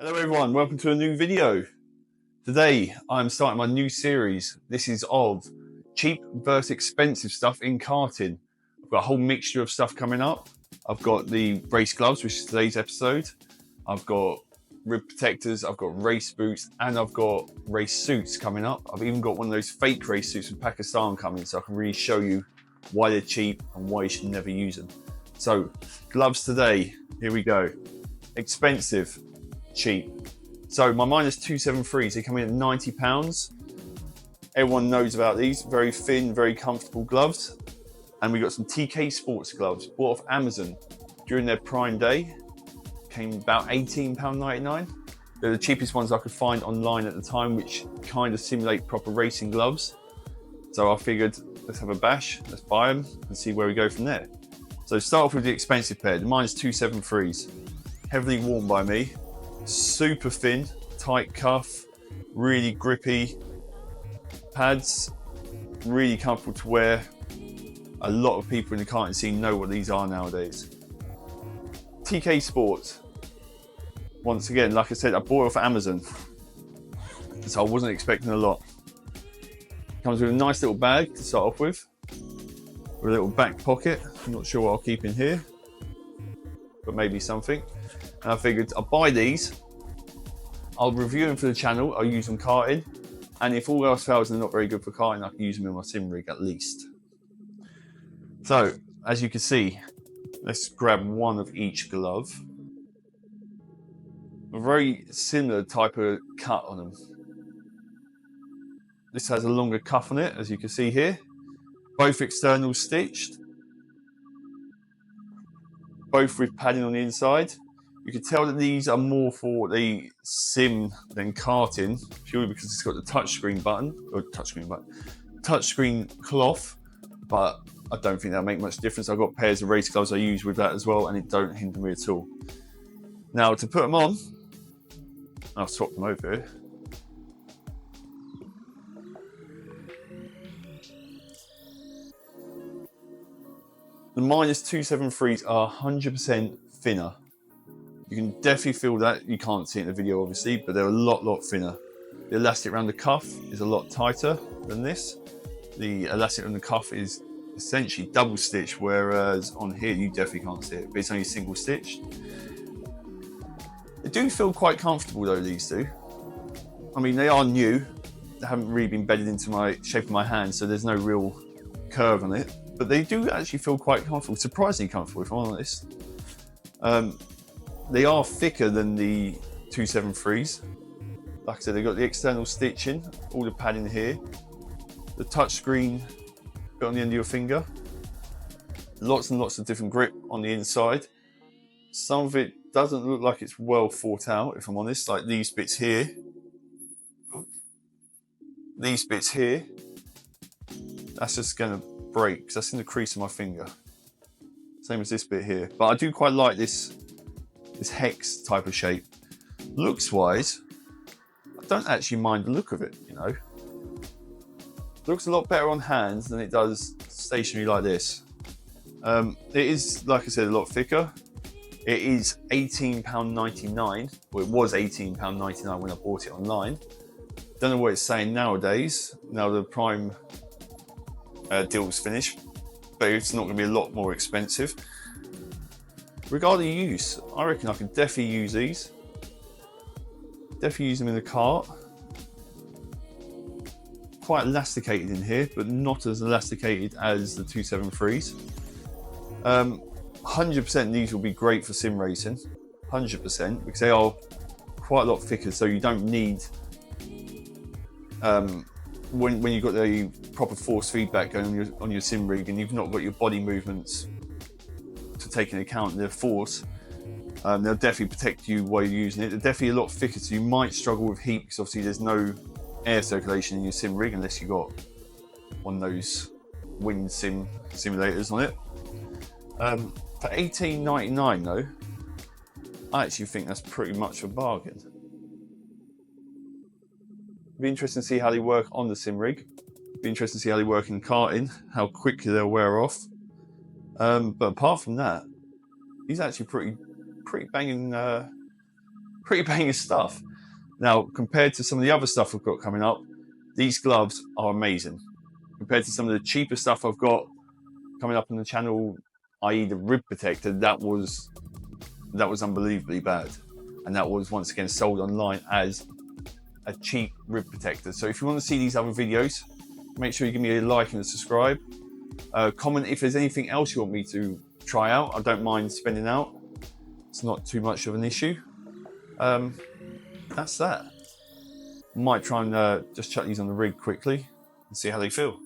Hello everyone, welcome to a new video. Today I'm starting my new series. This is of cheap versus expensive stuff in karting. I've got a whole mixture of stuff coming up. I've got the race gloves, which is today's episode. I've got rib protectors, I've got race boots, and I've got race suits coming up. I've even got one of those fake race suits from Pakistan coming, so I can really show you why they're cheap and why you should never use them. So, gloves today, here we go. Expensive, cheap. So my -273s, they come in at £90. Everyone knows about these, very thin, very comfortable gloves. And we got some TK Sports gloves, bought off Amazon during their Prime Day. Came about £18.99. They're the cheapest ones I could find online at the time, which kind of simulate proper racing gloves. So I figured, let's have a bash, let's buy them and see where we go from there. So start off with the expensive pair, the -273s. Heavily worn by me. Super thin, tight cuff, really grippy pads, really comfortable to wear. A lot of people in the karting scene know what these are nowadays. TK Sports, once again, like I said, I bought it off Amazon, so I wasn't expecting a lot. Comes with a nice little bag to start off with a little back pocket. I'm not sure what I'll keep in here, but maybe something. And I figured I'll buy these, I'll review them for the channel, I'll use them karting, and if all else fails and they're not very good for karting, I can use them in my sim rig at least. So, as you can see, let's grab one of each glove. A very similar type of cut on them. This has a longer cuff on it, as you can see here. Both externals stitched. Both with padding on the inside. You can tell that these are more for the sim than karting, purely because it's got the touchscreen button, or touchscreen cloth, but I don't think that'll make much difference. I've got pairs of race gloves I use with that as well, and it don't hinder me at all. Now to put them on, I'll swap them over here. The -273s are 100% thinner. You can definitely feel that. You can't see it in the video obviously, but they're a lot thinner. The elastic around the cuff is a lot tighter than this. The elastic on the cuff is essentially double stitched, whereas on here you definitely can't see it, but it's only single stitched. They do feel quite comfortable though, these do. I mean, they are new. They haven't really been bedded into my shape of my hand, so there's no real curve on it, but they do actually feel quite comfortable, surprisingly comfortable if I'm honest. They are thicker than the 273s. Like I said, they've got the external stitching, all the padding here, the touchscreen bit on the end of your finger, lots and lots of different grip on the inside. Some of it doesn't look like it's well thought out, if I'm honest, like these bits here. These bits here, that's just gonna break, because that's in the crease of my finger. Same as this bit here. But I do quite like this hex type of shape. Looks wise, I don't actually mind the look of it, you know. It looks a lot better on hands than it does stationary like this. It is, like I said, a lot thicker. It is £18.99, well it was £18.99 when I bought it online. Don't know what it's saying nowadays, now the Prime deal's finished, but it's not going to be a lot more expensive. Regarding use, I reckon I can definitely use these. Definitely use them in the kart. Quite elasticated in here, but not as elasticated as the 273s. 100% these will be great for sim racing. 100%, because they are quite a lot thicker, so you don't need, when you've got the proper force feedback going on your sim rig and you've not got your body movements to take into account their force, they'll definitely protect you while you're using it. They're definitely a lot thicker, so you might struggle with heat because obviously there's no air circulation in your sim rig unless you've got one of those wind simulators on it. For £18.99 though, I actually think that's pretty much a bargain. It'd be interesting to see how they work on the sim rig. Be interesting to see how they work in karting, how quickly they'll wear off. But apart from that, he's actually pretty banging pretty banging stuff. Now, compared to some of the other stuff I've got coming up, these gloves are amazing. Compared to some of the cheaper stuff I've got coming up on the channel, i.e. the rib protector, that was unbelievably bad. And that was once again sold online as a cheap rib protector. So if you want to see these other videos, make sure you give me a like and a subscribe. Comment if there's anything else you want me to try out. I don't mind spending out. It's not too much of an issue. That's that. Might try and just chuck these on the rig quickly and see how they feel.